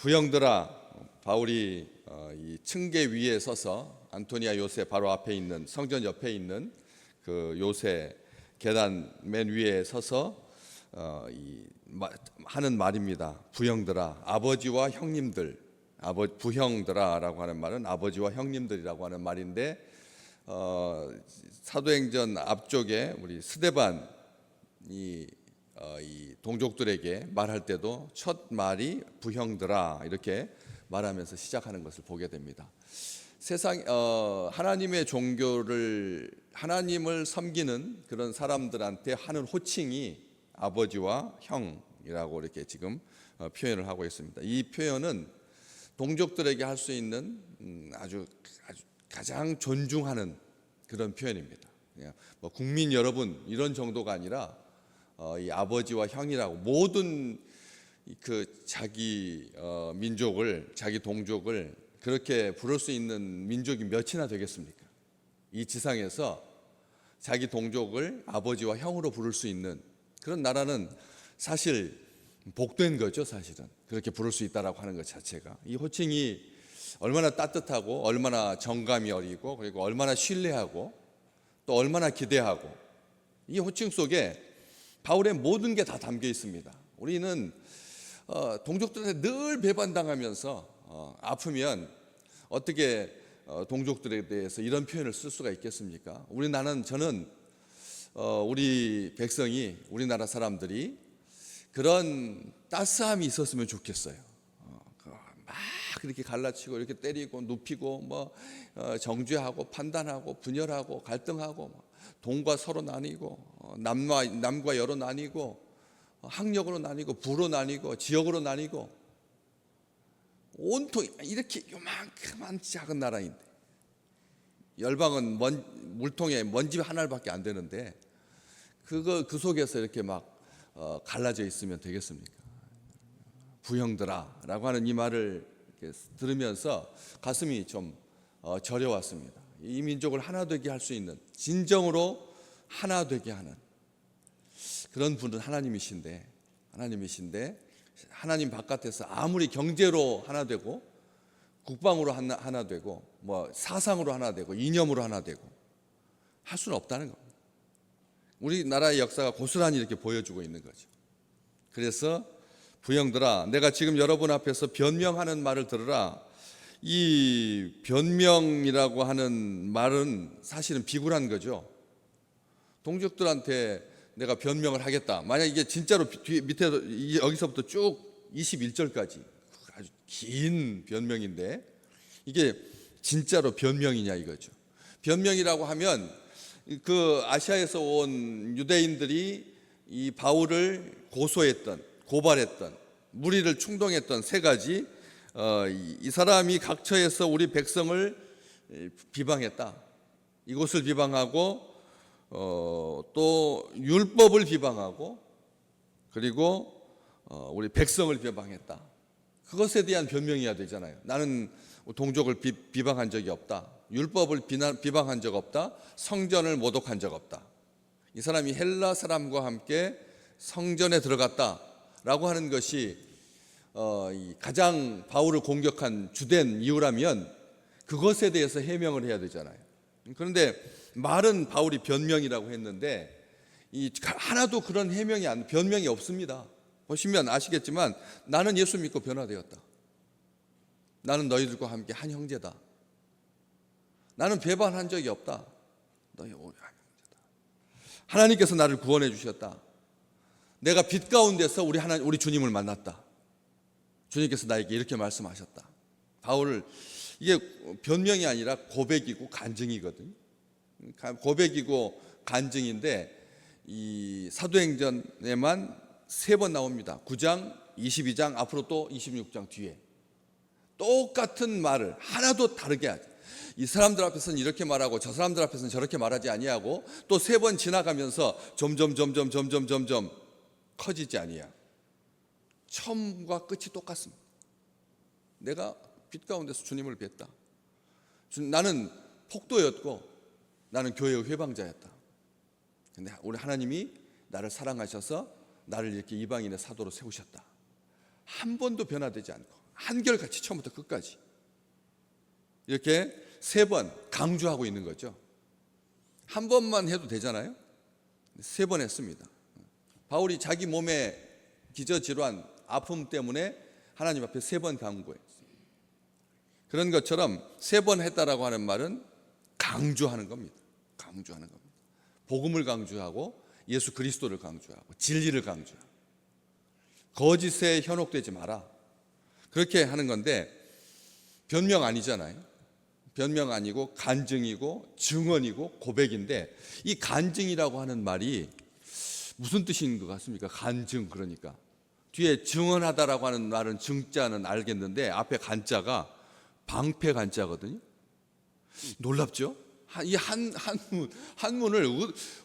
부형들아, 바울이 이 층계 위에 서서 안토니아 요새 바로 앞에 있는 성전 옆에 있는 그 요새 계단 맨 위에 서서 하는 말입니다. 부형들아, 아버지와 형님들, 부형들아라고 하는 말은 아버지와 형님들이라고 하는 말인데, 사도행전 앞쪽에 우리 스데반 이 동족들에게 말할 때도 첫 말이 부형들아 이렇게 말하면서 시작하는 것을 보게 됩니다. 하나님의 종교를 하나님을 섬기는 그런 사람들한테 하는 호칭이 아버지와 형이라고 이렇게 지금 표현을 하고 있습니다. 이 표현은 동족들에게 할 수 있는 아주 가장 존중하는 그런 표현입니다. 뭐 국민 여러분 이런 정도가 아니라 이 아버지와 형이라고 모든 그 자기 민족을, 자기 동족을 그렇게 부를 수 있는 민족이 몇이나 되겠습니까? 이 지상에서 자기 동족을 아버지와 형으로 부를 수 있는 그런 나라는 사실 복된 거죠. 사실은 그렇게 부를 수 있다라고 하는 것 자체가, 이 호칭이 얼마나 따뜻하고 얼마나 정감이 어리고 그리고 얼마나 신뢰하고 또 얼마나 기대하고, 이 호칭 속에 바울의 모든 게 다 담겨 있습니다. 우리는 동족들한테 늘 배반당하면서 아프면 어떻게 동족들에 대해서 이런 표현을 쓸 수가 있겠습니까? 저는 우리 백성이, 우리나라 사람들이 그런 따스함이 있었으면 좋겠어요. 막 이렇게 갈라치고 이렇게 때리고 눕히고 정죄하고 판단하고 분열하고 갈등하고 동과 서로 나뉘고 남과 여로 나뉘고 학력으로 나뉘고 부로 나뉘고 지역으로 나뉘고 온통 이렇게 요만큼만 작은 나라인데, 열방은 물통에 먼지 하나밖에 안 되는데 그 속에서 이렇게 막 갈라져 있으면 되겠습니까? 부형들아라고 하는 이 말을 이렇게 들으면서 가슴이 좀 저려왔습니다. 이 민족을 하나 되게 할 수 있는, 진정으로 하나 되게 하는 그런 분은 하나님이신데 하나님 바깥에서 아무리 경제로 하나 되고 국방으로 하나 되고 사상으로 하나 되고 이념으로 하나 되고 할 수는 없다는 겁니다. 우리나라의 역사가 고스란히 이렇게 보여주고 있는 거죠. 그래서 부형들아, 내가 지금 여러분 앞에서 변명하는 말을 들으라. 이 변명이라고 하는 말은 사실은 비굴한 거죠. 동족들한테 내가 변명을 하겠다. 만약 이게 진짜로 밑에 여기서부터 쭉 21절까지 아주 긴 변명인데 이게 진짜로 변명이냐 이거죠. 변명이라고 하면 그 아시아에서 온 유대인들이 이 바울을 고발했던 무리를 충동했던 세 가지, 이 사람이 각처에서 우리 백성을 비방했다. 이곳을 비방하고 또 율법을 비방하고 그리고 우리 백성을 비방했다. 그것에 대한 변명이어야 되잖아요. 나는 동족을 비방한 적이 없다. 율법을 비방한 적 없다. 성전을 모독한 적 없다. 이 사람이 헬라 사람과 함께 성전에 들어갔다라고 하는 것이 가장 바울을 공격한 주된 이유라면 그것에 대해서 해명을 해야 되잖아요. 그런데 말은 바울이 변명이라고 했는데 하나도 그런 변명이 없습니다. 보시면 아시겠지만 나는 예수 믿고 변화되었다. 나는 너희들과 함께 한 형제다. 나는 배반한 적이 없다. 너희 한 형제다. 하나님께서 나를 구원해 주셨다. 내가 빛 가운데서 우리 주님을 만났다. 주님께서 나에게 이렇게 말씀하셨다. 바울을, 이게 변명이 아니라 고백이고 간증이거든요. 고백이고 간증인데 이 사도행전에만 3번 나옵니다. 9장, 22장, 앞으로 또 26장 뒤에 똑같은 말을 하나도 다르게 하지. 이 사람들 앞에서는 이렇게 말하고 저 사람들 앞에서는 저렇게 말하지 아니하고 또 3번 지나가면서 점점 커지지 아니야. 처음과 끝이 똑같습니다. 내가 빛 가운데서 주님을 뵀다. 나는 폭도였고 나는 교회의 회방자였다. 근데 우리 하나님이 나를 사랑하셔서 나를 이렇게 이방인의 사도로 세우셨다. 한 번도 변화되지 않고 한결같이 처음부터 끝까지 이렇게 3번 강조하고 있는 거죠. 한 번만 해도 되잖아요. 3번 했습니다. 바울이 자기 몸의 기저질환, 아픔 때문에 하나님 앞에 3번 간구했어요. 그런 것처럼 3번 했다라고 하는 말은 강조하는 겁니다. 강조하는 겁니다. 복음을 강조하고 예수 그리스도를 강조하고 진리를 강조하고 거짓에 현혹되지 마라. 그렇게 하는 건데 변명 아니잖아요. 변명 아니고 간증이고 증언이고 고백인데 이 간증이라고 하는 말이 무슨 뜻인 것 같습니까? 간증, 그러니까 뒤에 증언하다라고 하는 말은 증자는 알겠는데 앞에 간자가 방패 간자거든요. 놀랍죠? 이 한문을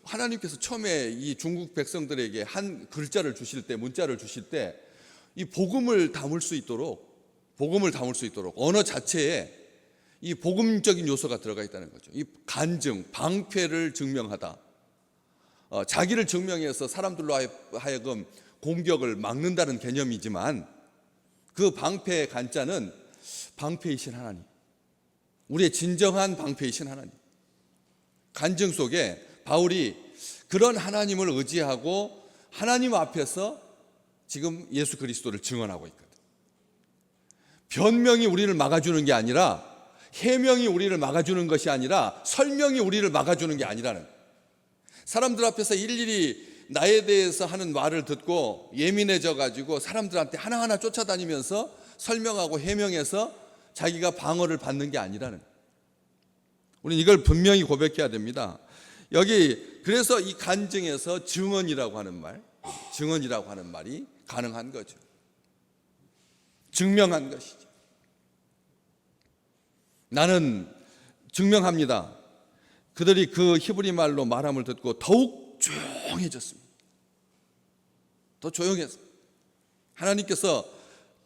하나님께서 처음에 이 중국 백성들에게 한 글자를 주실 때, 문자를 주실 때 이 복음을 담을 수 있도록 언어 자체에 이 복음적인 요소가 들어가 있다는 거죠. 이 간증, 방패를 증명하다. 자기를 증명해서 사람들로 하여금 공격을 막는다는 개념이지만 그 방패의 간자는 방패이신 하나님, 우리의 진정한 방패이신 하나님. 간증 속에 바울이 그런 하나님을 의지하고 하나님 앞에서 지금 예수 그리스도를 증언하고 있거든. 변명이 우리를 막아주는 게 아니라, 해명이 우리를 막아주는 것이 아니라, 설명이 우리를 막아주는 게 아니라는, 사람들 앞에서 일일이 나에 대해서 하는 말을 듣고 예민해져 가지고 사람들한테 하나하나 쫓아다니면서 설명하고 해명해서 자기가 방어를 받는 게 아니라는, 우리는 이걸 분명히 고백해야 됩니다. 여기 그래서 이 간증에서 증언이라고 하는 말이 가능한 거죠. 증명한 것이죠. 나는 증명합니다. 그들이 그 히브리 말로 말함을 듣고 더욱 조용해졌습니다. 더 조용했어요. 하나님께서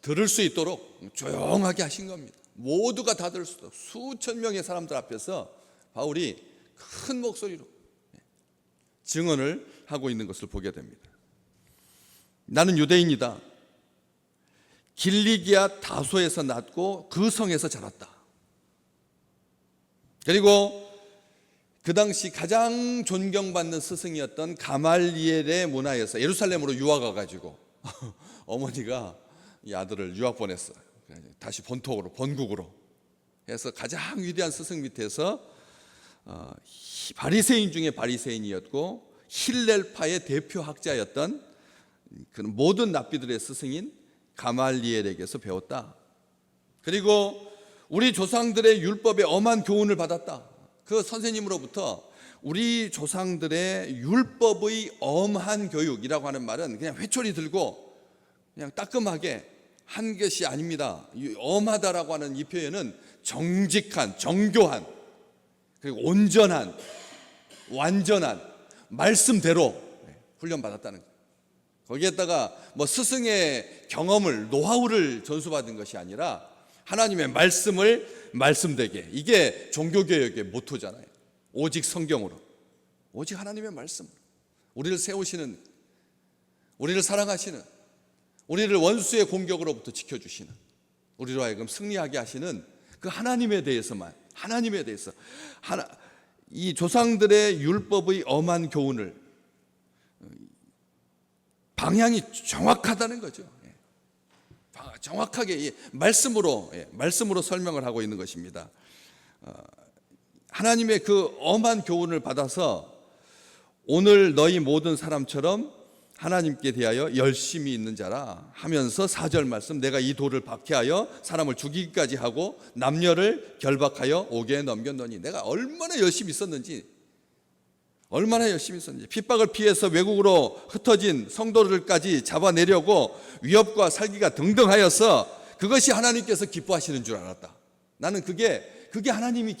들을 수 있도록 조용하게 하신 겁니다. 모두가 다 들을 수 있도록 수천 명의 사람들 앞에서 바울이 큰 목소리로 증언을 하고 있는 것을 보게 됩니다. 나는 유대인이다. 길리기아 다소에서 났고 그 성에서 자랐다. 그리고 그 당시 가장 존경받는 스승이었던 가말리엘의 문화에서 예루살렘으로 유학 와가지고 어머니가 이 아들을 유학 보냈어요. 다시 본토로, 본국으로 해서 가장 위대한 스승 밑에서 바리새인 중에 바리새인이었고 힐렐파의 대표 학자였던 그 모든 랍비들의 스승인 가말리엘에게서 배웠다. 그리고 우리 조상들의 율법에 엄한 교훈을 받았다. 그 선생님으로부터 우리 조상들의 율법의 엄한 교육이라고 하는 말은 그냥 회초리 들고 그냥 따끔하게 한 것이 아닙니다. 엄하다라고 하는 이 표현은 정직한, 정교한, 그리고 온전한, 완전한 말씀대로 훈련받았다는 거예요. 거기에다가 뭐 스승의 경험을, 노하우를 전수받은 것이 아니라 하나님의 말씀을 말씀되게, 이게 종교개혁의 모토잖아요. 오직 성경으로, 오직 하나님의 말씀으로 우리를 세우시는, 우리를 사랑하시는, 우리를 원수의 공격으로부터 지켜주시는, 우리로 하여금 승리하게 하시는 그 하나님에 대해서만, 하나님에 대해서 이 조상들의 율법의 엄한 교훈을, 방향이 정확하다는 거죠. 정확하게 말씀으로 설명을 하고 있는 것입니다. 하나님의 그 엄한 교훈을 받아서 오늘 너희 모든 사람처럼 하나님께 대하여 열심히 있는 자라 하면서 4절 말씀, 내가 이 돌을 박해하여 사람을 죽이기까지 하고 남녀를 결박하여 옥에 넘겼노니, 내가 얼마나 열심히 있었는지, 핍박을 피해서 외국으로 흩어진 성도들까지 잡아내려고 위협과 살기가 등등하여서 그것이 하나님께서 기뻐하시는 줄 알았다. 나는 그게 하나님의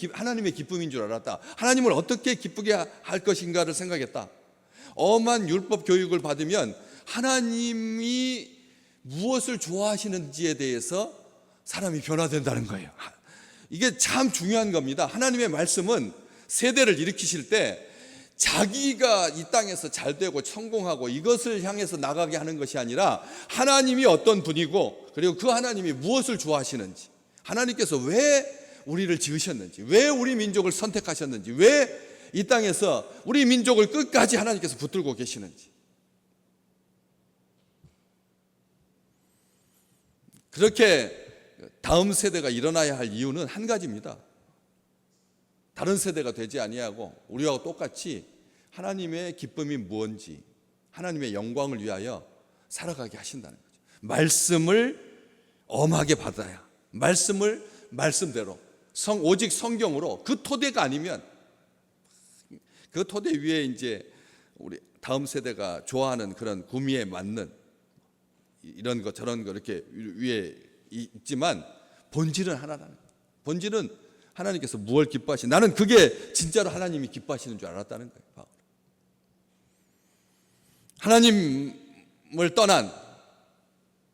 기쁨인 줄 알았다. 하나님을 어떻게 기쁘게 할 것인가를 생각했다. 엄한 율법 교육을 받으면 하나님이 무엇을 좋아하시는지에 대해서 사람이 변화된다는 거예요. 이게 참 중요한 겁니다. 하나님의 말씀은 세대를 일으키실 때 자기가 이 땅에서 잘 되고 성공하고 이것을 향해서 나가게 하는 것이 아니라 하나님이 어떤 분이고, 그리고 그 하나님이 무엇을 좋아하시는지, 하나님께서 왜 우리를 지으셨는지, 왜 우리 민족을 선택하셨는지, 왜 이 땅에서 우리 민족을 끝까지 하나님께서 붙들고 계시는지, 그렇게 다음 세대가 일어나야 할 이유는 한 가지입니다. 다른 세대가 되지 아니하고 우리와 똑같이 하나님의 기쁨이 무엇인지, 하나님의 영광을 위하여 살아가게 하신다는 거죠. 말씀을 엄하게 받아야, 말씀을 말씀대로, 오직 성경으로, 그 토대가 아니면, 그 토대 위에 이제 우리 다음 세대가 좋아하는 그런 구미에 맞는 이런 거 저런 거 이렇게 위에 있지만 본질은 하나라는 거예요. 본질은 하나님께서 무엇을 기뻐하시는, 나는 그게 진짜로 하나님이 기뻐하시는 줄 알았다는 거예요. 하나님을 떠난,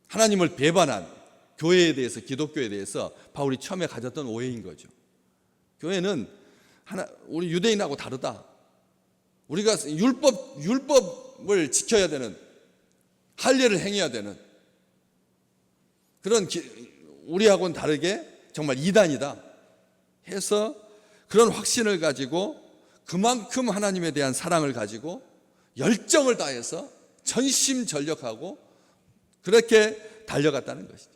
하나님을 배반한 교회에 대해서, 기독교에 대해서 바울이 처음에 가졌던 오해인 거죠. 교회는 우리 유대인하고 다르다. 우리가 율법을 지켜야 되는, 할례를 행해야 되는 그런 우리하고는 다르게 정말 이단이다 해서 그런 확신을 가지고 그만큼 하나님에 대한 사랑을 가지고 열정을 다해서 전심전력하고 그렇게 달려갔다는 것이죠.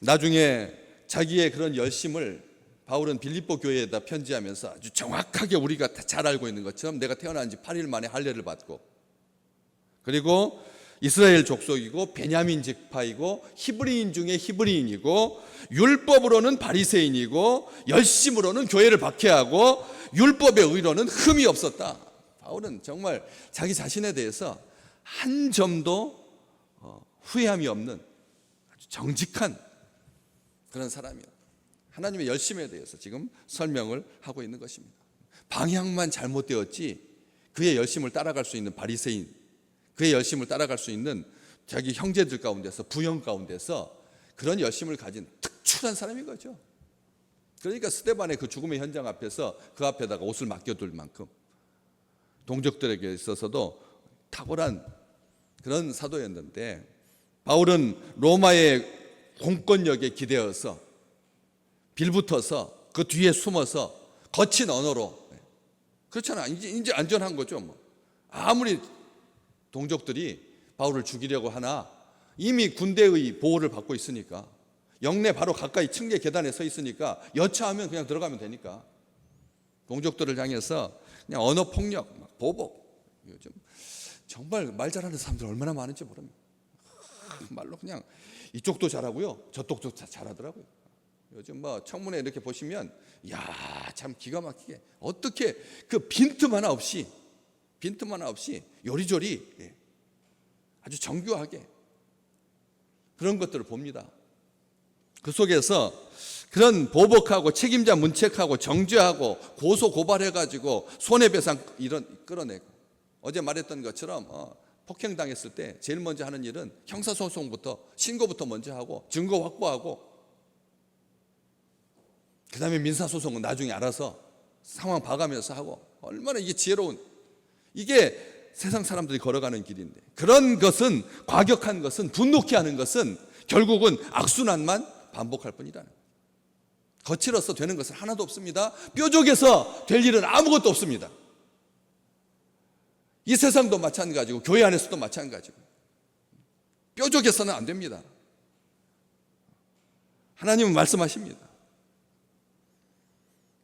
나중에 자기의 그런 열심을 바울은 빌립보 교회에다 편지하면서 아주 정확하게 우리가 잘 알고 있는 것처럼, 내가 태어난 지 8일 만에 할례를 받고, 그리고 이스라엘 족속이고 베냐민 지파이고 히브리인 중에 히브리인이고, 율법으로는 바리새인이고, 열심으로는 교회를 박해하고, 율법의 의로는 흠이 없었다. 바울은 정말 자기 자신에 대해서 한 점도 후회함이 없는 아주 정직한 그런 사람이에요. 하나님의 열심에 대해서 지금 설명을 하고 있는 것입니다. 방향만 잘못되었지 그의 열심을 따라갈 수 있는 바리새인, 그의 열심을 따라갈 수 있는 자기 형제들 가운데서, 부형 가운데서 그런 열심을 가진 특출한 사람인 거죠. 그러니까 스데반의 그 죽음의 현장 앞에서 그 앞에다가 옷을 맡겨둘 만큼 동족들에게 있어서도 탁월한 그런 사도였는데, 바울은 로마의 공권력에 기대어서 빌붙어서 그 뒤에 숨어서 거친 언어로, 그렇잖아, 이제 안전한 거죠. 뭐 아무리 동족들이 바울을 죽이려고 하나 이미 군대의 보호를 받고 있으니까, 영내 바로 가까이 층계 계단에 서 있으니까 여차하면 그냥 들어가면 되니까 동족들을 향해서 그냥 언어 폭력, 보복. 요즘 정말 말 잘하는 사람들 얼마나 많은지 모릅니다. 말로 그냥 이쪽도 잘하고요, 저쪽도 잘하더라고요. 요즘 뭐 청문회 이렇게 보시면 야, 참 기가 막히게 어떻게 그 빈틈 하나 없이 요리조리 아주 정교하게 그런 것들을 봅니다. 그 속에서 그런 보복하고 책임자 문책하고 정죄하고 고소 고발해가지고 손해배상 이런 끌어내고, 어제 말했던 것처럼 폭행당했을 때 제일 먼저 하는 일은 형사소송부터, 신고부터 먼저 하고 증거 확보하고, 그 다음에 민사소송은 나중에 알아서 상황 봐가면서 하고, 얼마나 이게 지혜로운, 이게 세상 사람들이 걸어가는 길인데, 그런 것은, 과격한 것은, 분노케 하는 것은 결국은 악순환만 반복할 뿐이라는 거예요. 거칠어서 되는 것은 하나도 없습니다. 뾰족해서 될 일은 아무것도 없습니다. 이 세상도 마찬가지고 교회 안에서도 마찬가지고 뾰족해서는 안 됩니다. 하나님은 말씀하십니다.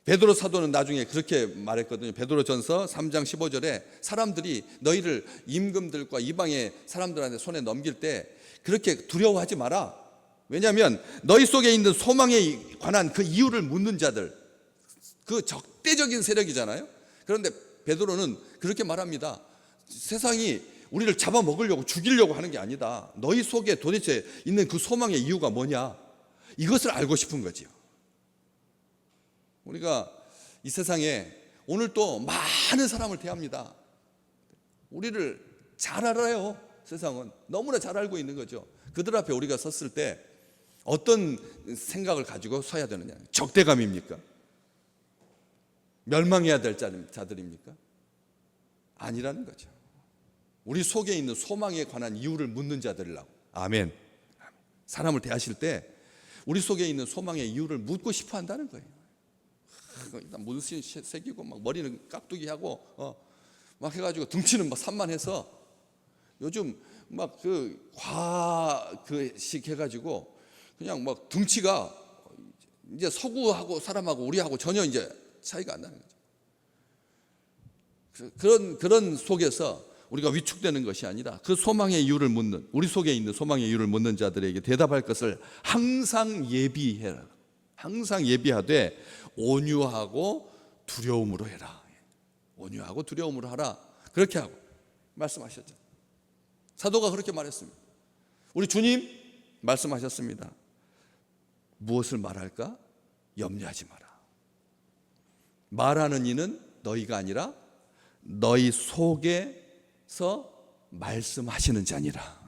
베드로 사도는 나중에 그렇게 말했거든요. 베드로전서 3장 15절에 사람들이 너희를 임금들과 이방의 사람들한테 손에 넘길 때 그렇게 두려워하지 마라. 왜냐하면 너희 속에 있는 소망에 관한 그 이유를 묻는 자들, 그 적대적인 세력이잖아요. 그런데 베드로는 그렇게 말합니다. 세상이 우리를 잡아먹으려고, 죽이려고 하는 게 아니다. 너희 속에 도대체 있는 그 소망의 이유가 뭐냐, 이것을 알고 싶은 거지요. 우리가 이 세상에 오늘 또 많은 사람을 대합니다. 우리를 잘 알아요. 세상은 너무나 잘 알고 있는 거죠. 그들 앞에 우리가 섰을 때 어떤 생각을 가지고 서야 되느냐? 적대감입니까? 멸망해야 될 자들입니까? 아니라는 거죠. 우리 속에 있는 소망에 관한 이유를 묻는 자들이라고. 아멘. 사람을 대하실 때 우리 속에 있는 소망의 이유를 묻고 싶어 한다는 거예요. 일단 문신 새기고 막 머리는 깍두기 하고 막 해가지고 등치는 막 산만해서 요즘 막 그식 해가지고 그냥 막 등치가 이제 서구하고 사람하고 우리하고 전혀 이제 차이가 안 나는 거죠. 그런 속에서 우리가 위축되는 것이 아니라 그 소망의 이유를 묻는, 우리 속에 있는 소망의 이유를 묻는 자들에게 대답할 것을 항상 예비해라. 항상 예비하되 온유하고 두려움으로 해라. 온유하고 두려움으로 하라. 그렇게 하고 말씀하셨죠. 사도가 그렇게 말했습니다. 우리 주님 말씀하셨습니다. 무엇을 말할까? 염려하지 마라. 말하는 이는 너희가 아니라 너희 속에서 말씀하시는 자니라.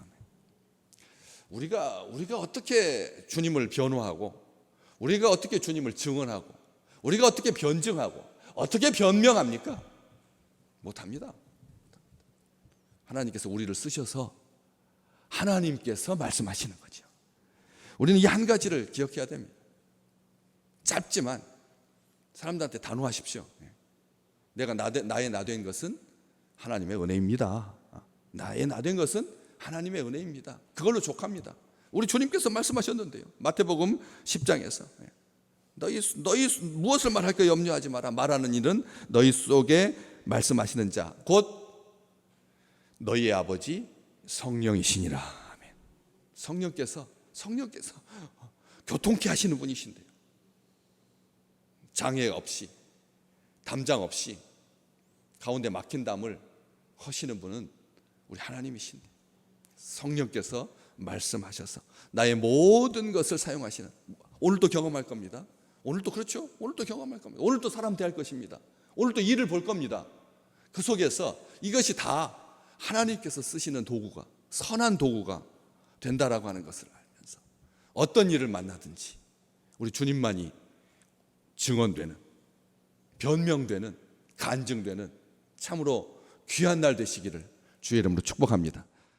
우리가 어떻게 주님을 변호하고, 우리가 어떻게 주님을 증언하고, 우리가 어떻게 변증하고, 어떻게 변명합니까? 못합니다. 하나님께서 우리를 쓰셔서 하나님께서 말씀하시는 거죠. 우리는 이 한 가지를 기억해야 됩니다. 짧지만 사람들한테 단호하십시오. 내가 나의 나된 것은 하나님의 은혜입니다. 나의 나된 것은 하나님의 은혜입니다. 그걸로 족합니다. 우리 주님께서 말씀하셨는데요. 마태복음 10장에서 너희 무엇을 말할까 염려하지 마라. 말하는 일은 너희 속에 말씀하시는 자 곧 너희의 아버지 성령이시니라. 아멘. 성령께서 교통케 하시는 분이신데요. 장애 없이, 담장 없이 가운데 막힌 담을 허시는 분은 우리 하나님이신데, 성령께서 말씀하셔서 나의 모든 것을 사용하시는, 오늘도 경험할 겁니다. 오늘도 그렇죠. 오늘도 경험할 겁니다. 오늘도 사람 대할 것입니다. 오늘도 일을 볼 겁니다. 그 속에서 이것이 다 하나님께서 쓰시는 도구가, 선한 도구가 된다라고 하는 것을 알면서 어떤 일을 만나든지 우리 주님만이 증언되는, 변명되는, 간증되는 참으로 귀한 날 되시기를 주의 이름으로 축복합니다.